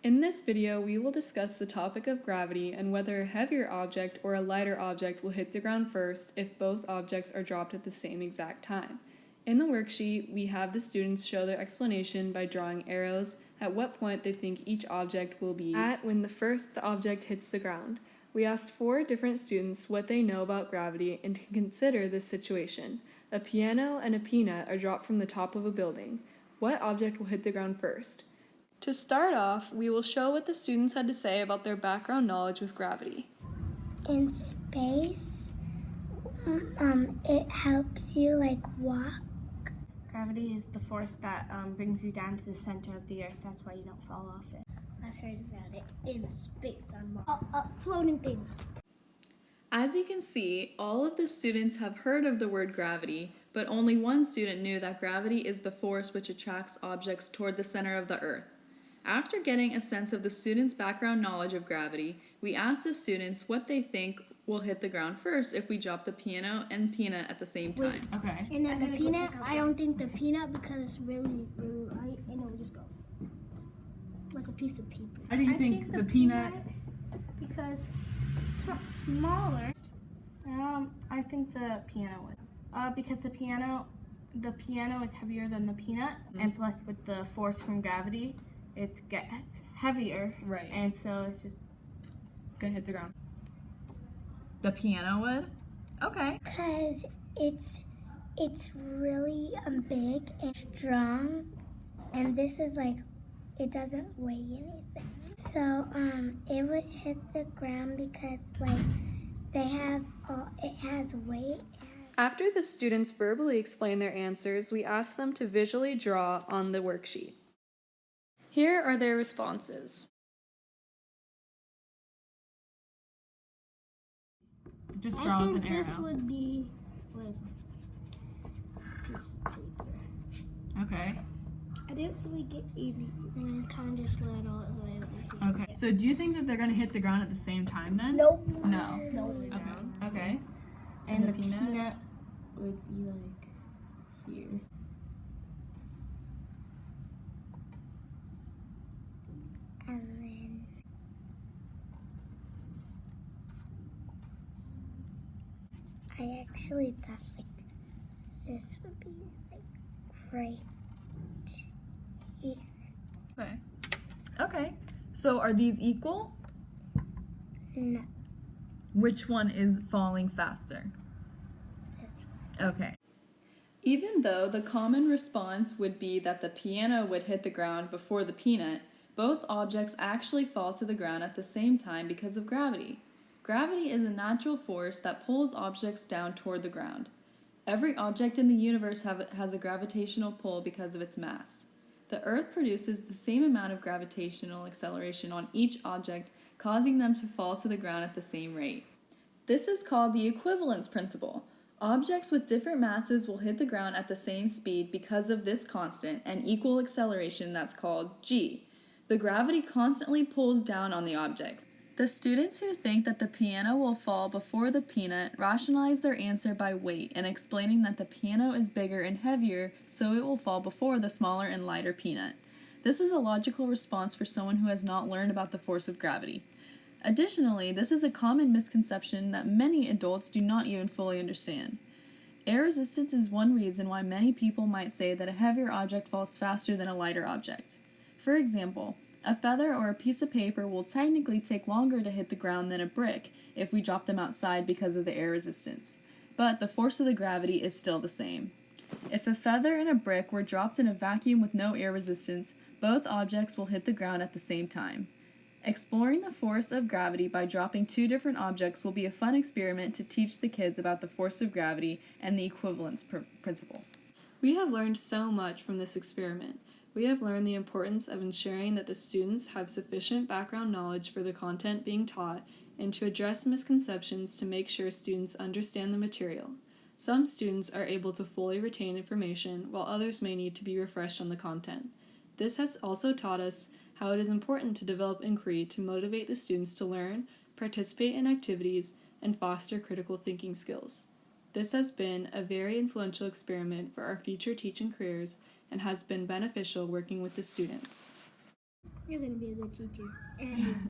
In this video, we will discuss the topic of gravity and whether a heavier object or a lighter object will hit the ground first if both objects are dropped at the same exact time. In the worksheet, we have the students show their explanation by drawing arrows at what point they think each object will be at when the first object hits the ground. We asked 4 different students what they know about gravity and to consider this situation. A piano and a peanut are dropped from the top of a building. What object will hit the ground first? To start off, we will show what the students had to say about their background knowledge with gravity. In space, it helps you walk. Gravity is the force that brings you down to the center of the earth. That's why you don't fall off it. I've heard about it in space on Mars. Floating things. As you can see, all of the students have heard of the word gravity, but only one student knew that gravity is the force which attracts objects toward the center of the earth. After getting a sense of the students' background knowledge of gravity, we asked the students what they think will hit the ground first if we drop the piano and peanut at the same time. Okay. And then the peanut, I don't think the peanut because it's really, really light and it will just go like a piece of paper. Why do you think the peanut? Because it's not smaller. I think the piano would. Because the piano is heavier than the peanut, and plus with the force from gravity, it gets heavier. Right. And so it's gonna hit the ground. The piano would? Okay. Because it's really big and strong, and this is it doesn't weigh anything. So it would hit the ground because it has weight. After the students verbally explained their answers, we asked them to visually draw on the worksheet. Here are their responses. Just I draw with think an arrow. this would be a piece of paper. Okay. I didn't really get any. And kind of just let all the way over here. Okay. So do you think that they're gonna hit the ground at the same time then? Nope. No. Nope. Okay. Okay. And the peanut would be here. And then I actually thought this would be right here. Okay. Okay. So are these equal? No, Which one is falling faster? this one. Okay. Even though the common response would be that the piano would hit the ground before the peanut, both objects actually fall to the ground at the same time because of gravity. Gravity is a natural force that pulls objects down toward the ground. Every object in the universe has a gravitational pull because of its mass. The Earth produces the same amount of gravitational acceleration on each object, causing them to fall to the ground at the same rate. This is called the equivalence principle. Objects with different masses will hit the ground at the same speed because of this constant and equal acceleration that's called g. The gravity constantly pulls down on the objects. The students who think that the piano will fall before the peanut rationalize their answer by weight and explaining that the piano is bigger and heavier, so it will fall before the smaller and lighter peanut. This is a logical response for someone who has not learned about the force of gravity. Additionally, this is a common misconception that many adults do not even fully understand. Air resistance is one reason why many people might say that a heavier object falls faster than a lighter object. For example, a feather or a piece of paper will technically take longer to hit the ground than a brick if we drop them outside because of the air resistance, but the force of the gravity is still the same. If a feather and a brick were dropped in a vacuum with no air resistance, both objects will hit the ground at the same time. Exploring the force of gravity by dropping 2 different objects will be a fun experiment to teach the kids about the force of gravity and the equivalence principle. We have learned so much from this experiment. We have learned the importance of ensuring that the students have sufficient background knowledge for the content being taught and to address misconceptions to make sure students understand the material. Some students are able to fully retain information, while others may need to be refreshed on the content. This has also taught us how it is important to develop inquiry to motivate the students to learn, participate in activities, and foster critical thinking skills. This has been a very influential experiment for our future teaching careers and has been beneficial working with the students. You're gonna be a good teacher. And